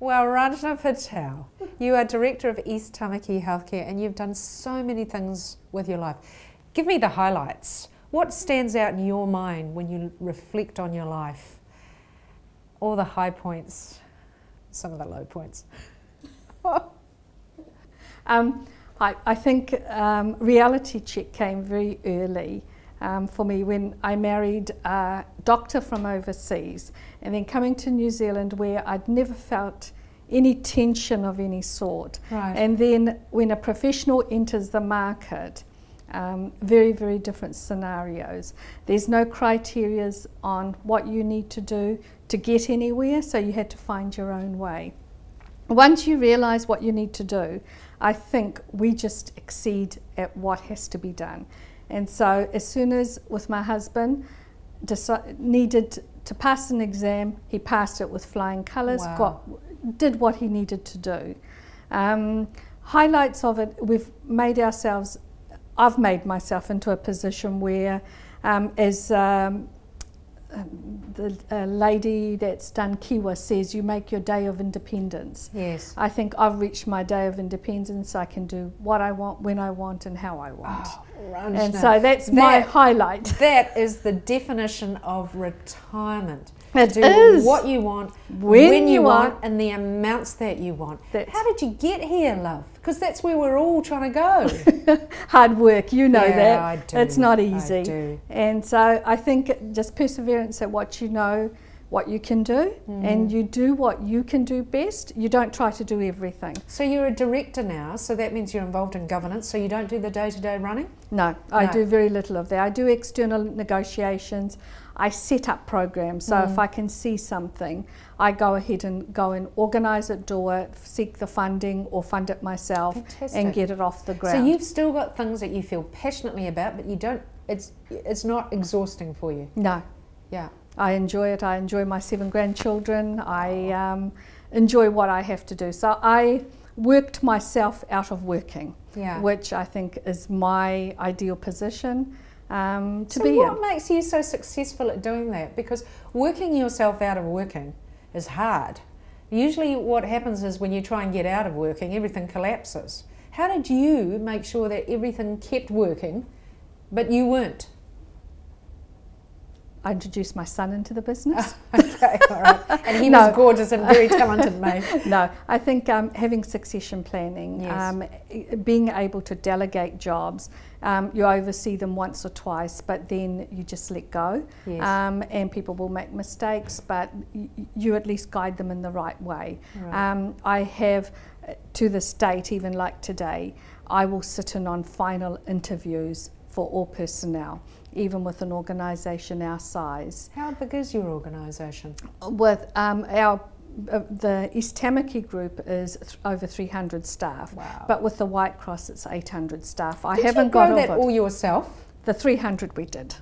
Well, Ranjna Patel, you are Director of East Tamaki Healthcare and you've done so many things with your life. Give me the highlights. What stands out in your mind when you reflect on your life? All the high points, some of the low points. I think reality check came very early for me when I married a doctor from overseas, and then coming to New Zealand where I'd never felt any tension of any sort. Right. And then when a professional enters the market, very, very different scenarios. There's no criterias on what you need to do to get anywhere, so you had to find your own way. Once you realise what you need to do, I think we just exceed at what has to be done. And so as soon as, with my husband, needed to pass an exam, he passed it with flying colours, Wow. did what he needed to do. Highlights of it, I've made myself into a position where as the lady that's done Kiwa says, you make your day of independence. Yes. I think I've reached my day of independence. I can do what I want, when I want, and how I want. Oh, Ranjna, and so that's my highlight. That is the definition of retirement. It do is. What you want, when you want, and the amounts that you want. That's How did you get here, love? Because that's where we're all trying to go. Hard work, you know Yeah, that. I do. It's not easy. I do. And so I think just perseverance at what you know, what you can do, and you do what you can do best. You don't try to do everything. So you're a director now, so that means you're involved in governance, so you don't do the day-to-day running? No, I do very little of that. I do external negotiations. I set up programs, so if I can see something, I go ahead and organise it, do it, seek the funding or fund it myself. Fantastic. And get it off the ground. So you've still got things that you feel passionately about, but you don't, it's not exhausting for you? No. Yeah. I enjoy it. I enjoy my 7 grandchildren. I enjoy what I have to do. So I worked myself out of working, which I think is my ideal position to be in. So what makes you so successful at doing that? Because working yourself out of working is hard. Usually what happens is when you try and get out of working, everything collapses. How did you make sure that everything kept working, but you weren't? I introduced my son into the business. Okay, all right. And he was gorgeous and very talented, mate. No, I think having succession planning, being able to delegate jobs, you oversee them once or twice, but then you just let go. Yes. And people will make mistakes, but you at least guide them in the right way. Right. I have, to this date, even like today, I will sit in on final interviews for all personnel, even with an organisation our size. How big is your organisation? With the East Tamaki group is over 300 staff, but with the White Cross it's 800 staff. I haven't got that all yourself? The 300 we did.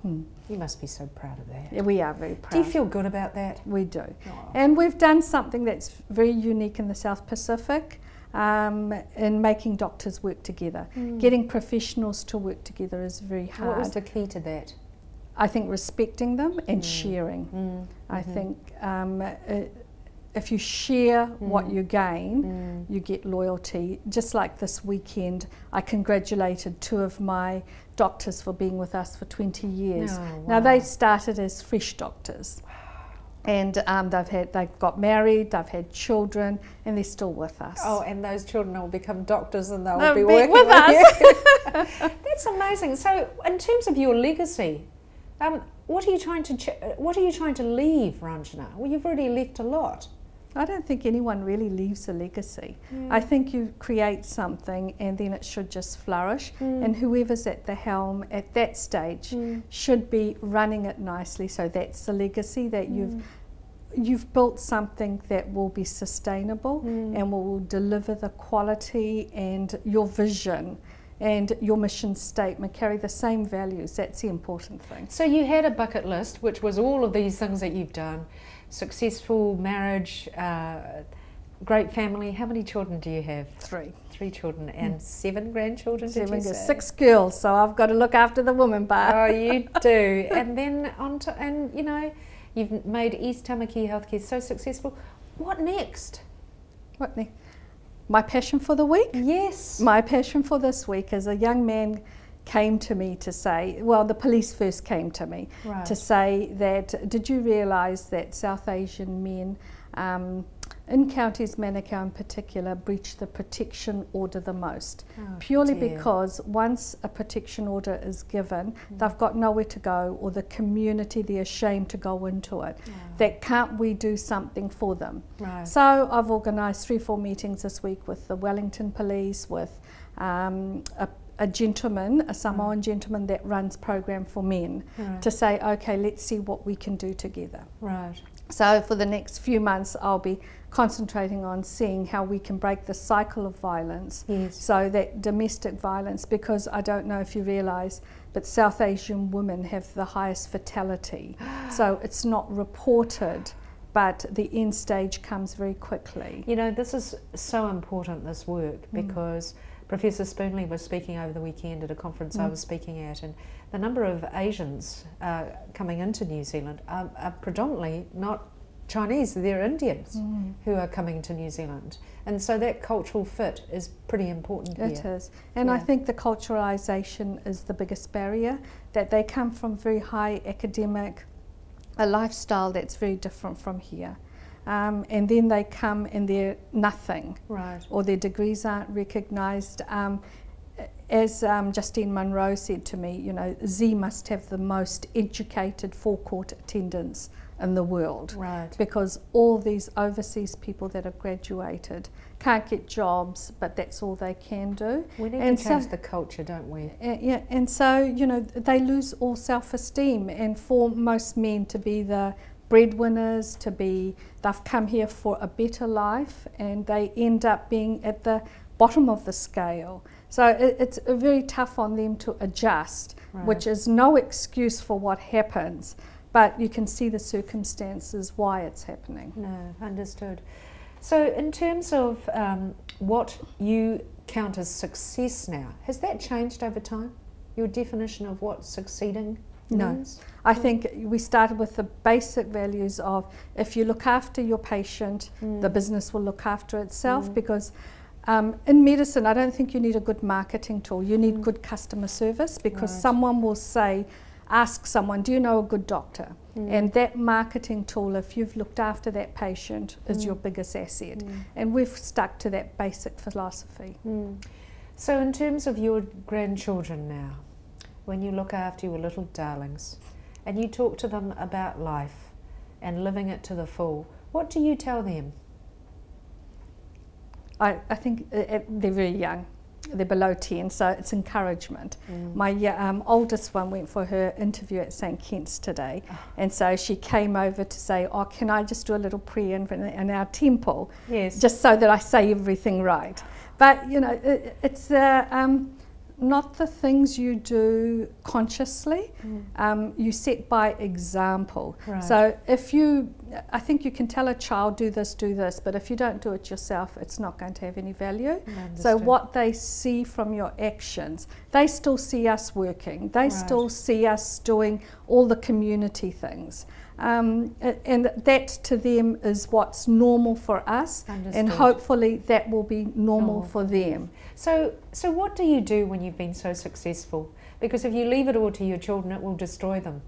You must be so proud of that. Yeah, we are very proud. Do you feel good about that? We do. And we've done something that's very unique in the South Pacific. In making doctors work together. Getting professionals to work together is very hard. What was the key to that? I think respecting them and sharing. I think if you share what you gain, you get loyalty. Just like this weekend, I congratulated 2 of my doctors for being with us for 20 years. Now they started as fresh doctors. And they've got married, they've had children, and they're still with us. Oh, and those children will become doctors and they'll be working with us. You. That's amazing. So, in terms of your legacy, what are you trying to leave, Ranjna? Well, you've already left a lot. I don't think anyone really leaves a legacy. I think you create something and then it should just flourish, and whoever's at the helm at that stage should be running it nicely. So that's the legacy, that you've built something that will be sustainable and will deliver the quality, and your vision and your mission statement carry the same values. That's the important thing. So you had a bucket list, which was all of these things that you've done. Successful marriage, great family. How many children do you have? 3. 3 children and 7 grandchildren, 6 girls, so I've got to look after the women part. Oh, you do. And then you've made East Tamaki Healthcare so successful. What next? What next? My passion for the week? Yes. My passion for this week is a young man came to me to say, well, the police first came to me to say that, did you realise that South Asian men in counties, Manukau in particular, breach the protection order the most, purely because once a protection order is given, they've got nowhere to go, or the community, they're ashamed to go into it. That can't we do something for them? So I've organised 3-4 meetings this week with the Wellington Police, with a gentleman, a Samoan gentleman that runs program for men, to say, okay, let's see what we can do together. So for the next few months, I'll be concentrating on seeing how we can break the cycle of violence, so that domestic violence, because I don't know if you realise, but South Asian women have the highest fatality. So it's not reported, but the end stage comes very quickly. You know, this is so important, this work, because Professor Spoonley was speaking over the weekend at a conference I was speaking at, and the number of Asians coming into New Zealand are predominantly not Chinese, they're Indians who are coming to New Zealand. And so that cultural fit is pretty important here. It is. And I think the culturalisation is the biggest barrier, that they come from very high academic, a lifestyle that's very different from here. And then they come and they're nothing, or their degrees aren't recognised. As Justine Munro said to me, you know, Z must have the most educated forecourt attendance in the world, because all these overseas people that have graduated can't get jobs, but that's all they can do. We need to change the culture, don't we? Yeah, and so, you know, they lose all self-esteem, and for most men to be the breadwinners, to be, they've come here for a better life, and they end up being at the bottom of the scale. So it's very tough on them to adjust, which is no excuse for what happens, but you can see the circumstances why it's happening. No, understood. So in terms of what you count as success now, has that changed over time? Your definition of what succeeding means? No. I think we started with the basic values of, if you look after your patient, the business will look after itself, because in medicine, I don't think you need a good marketing tool. You need good customer service, because someone will say, ask someone, do you know a good doctor? And that marketing tool, if you've looked after that patient, is your biggest asset. And we've stuck to that basic philosophy. So in terms of your grandchildren now, when you look after your little darlings and you talk to them about life and living it to the full, what do you tell them? I think they're very young. They're below 10, so it's encouragement. My oldest one went for her interview at St. Kitts today, and so she came over to say, oh, can I just do a little prayer in our temple? Just so that I say everything right. But, you know, it's not the things you do consciously, you set by example. So if you, I think you can tell a child, do this, but if you don't do it yourself, it's not going to have any value. So what they see from your actions, they still see us working, they still see us doing all the community things. And that to them is what's normal for us, and hopefully that will be normal for them. So what do you do when you've been so successful? Because if you leave it all to your children, it will destroy them.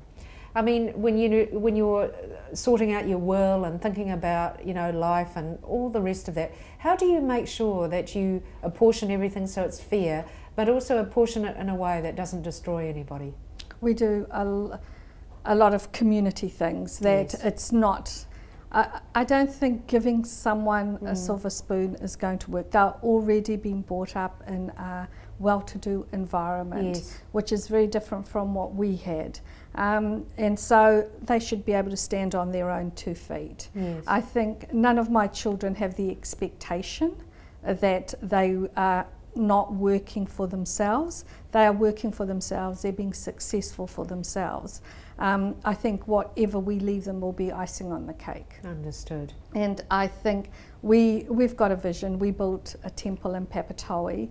I mean, when you're sorting out your will and thinking about, you know, life and all the rest of that, how do you make sure that you apportion everything so it's fair, but also apportion it in a way that doesn't destroy anybody? We do a lot of community things that it's not. I don't think giving someone a silver spoon is going to work. They're already being brought up in a well-to-do environment, which is very different from what we had. And so they should be able to stand on their own 2 feet. I think none of my children have the expectation that they are not working for themselves. They are working for themselves, they're being successful for themselves. I think whatever we leave them will be icing on the cake. Understood. And I think we've got a vision. We built a temple in Papatoe.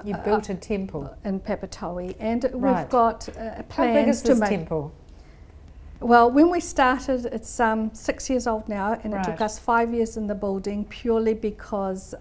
You built a temple? In Papatoe, and we've got plans How big is to this make... temple? Well, when we started, it's 6 years old now, and Right. it took us 5 years in the building purely because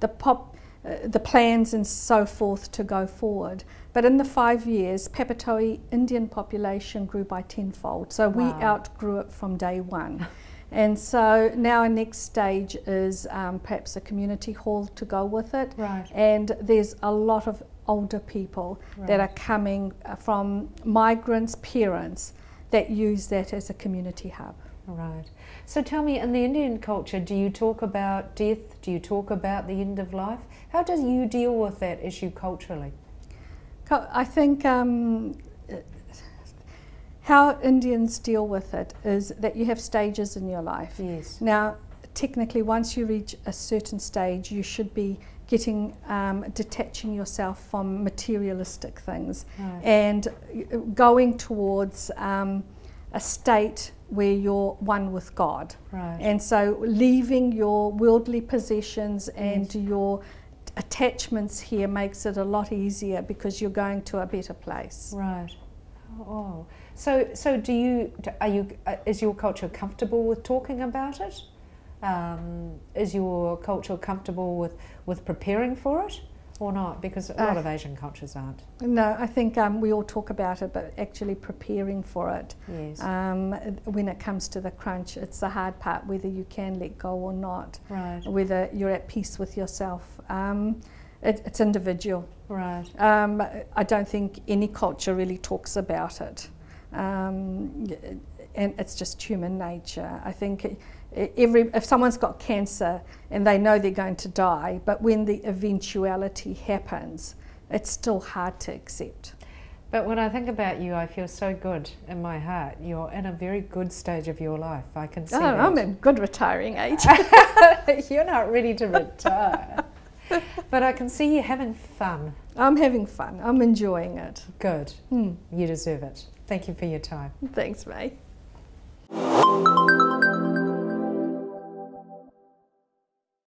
the plans and so forth to go forward. But in the 5 years, Papatoe Indian population grew by tenfold. So we Wow. outgrew it from day one. And so now our next stage is perhaps a community hall to go with it. Right. And there's a lot of older people that are coming from migrants, parents, that use that as a community hub. Right. So tell me, in the Indian culture, do you talk about death? Do you talk about the end of life? How do you deal with that issue culturally? I think how Indians deal with it is that you have stages in your life. Yes. Now, technically, once you reach a certain stage, you should be getting detaching yourself from materialistic things, Right. and going towards a state where you're one with God. Right. And so leaving your worldly possessions and Yes. your attachments here makes it a lot easier because you're going to a better place. Right. Oh. So is your culture comfortable with talking about it? Is your culture comfortable with preparing for it or not? Because a lot of Asian cultures aren't. No, I think we all talk about it, but actually preparing for it. Yes. When it comes to the crunch, it's the hard part, whether you can let go or not, Right. whether you're at peace with yourself. It's individual. Right. I don't think any culture really talks about it. And it's just human nature. I think if someone's got cancer and they know they're going to die, but when the eventuality happens, it's still hard to accept. But when I think about you, I feel so good in my heart. You're in a very good stage of your life. I can see that. I'm in good retiring age. You're not ready to retire. But I can see you having fun. I'm having fun. I'm enjoying it. Good. You deserve it. Thank you for your time. Thanks, May.